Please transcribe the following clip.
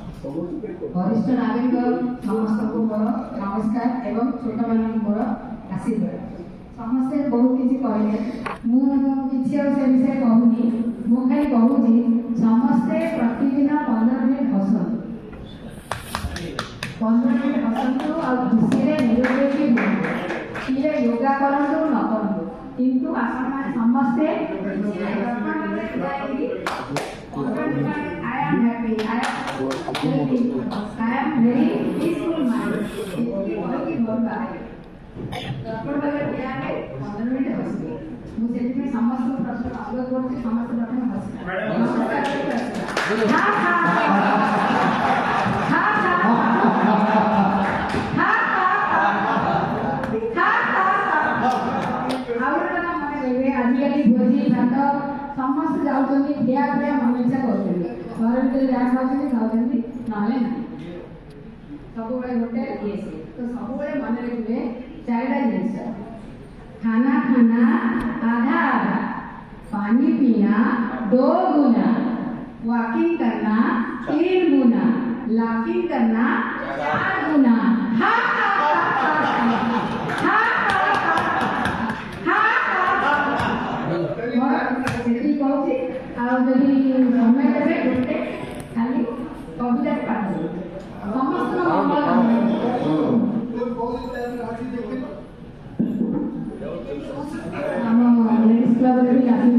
वरिष्ठ नागरिक समस्त को मोर नमस्कार एवं छोट मान मोर आशीर्वाद। समस्ते बहुत किसी कहले मुझे से विषय कहूनी मु खाली कहूँ समस्ते प्रतिदिन 15 मिनट हसतु 15 मिनट हसतु और खुशी निरोगी किए योगा करूँ न करूँ किंतु आपण मैंने समस्ते I am happy, I am very peaceful mind. मुझे समस्त प्रश्न अवगत करते समस्त प्रश्न आजिकल भोजी भात समस्त जाऊँगी खिया पिया मन इच्छा कर घर भर जहाँ खाऊँ खाऊँ ना सब गोटे ये तो सब मन रखिए 4टा जिन खाना खाना आधा आधा पानी पीना 2 गुना वॉकिंग करना 3 गुना लाफिंग करना 4 गुना समय देवे गोटे खाली कविता पाठ समस्त आम लेडीज क्लब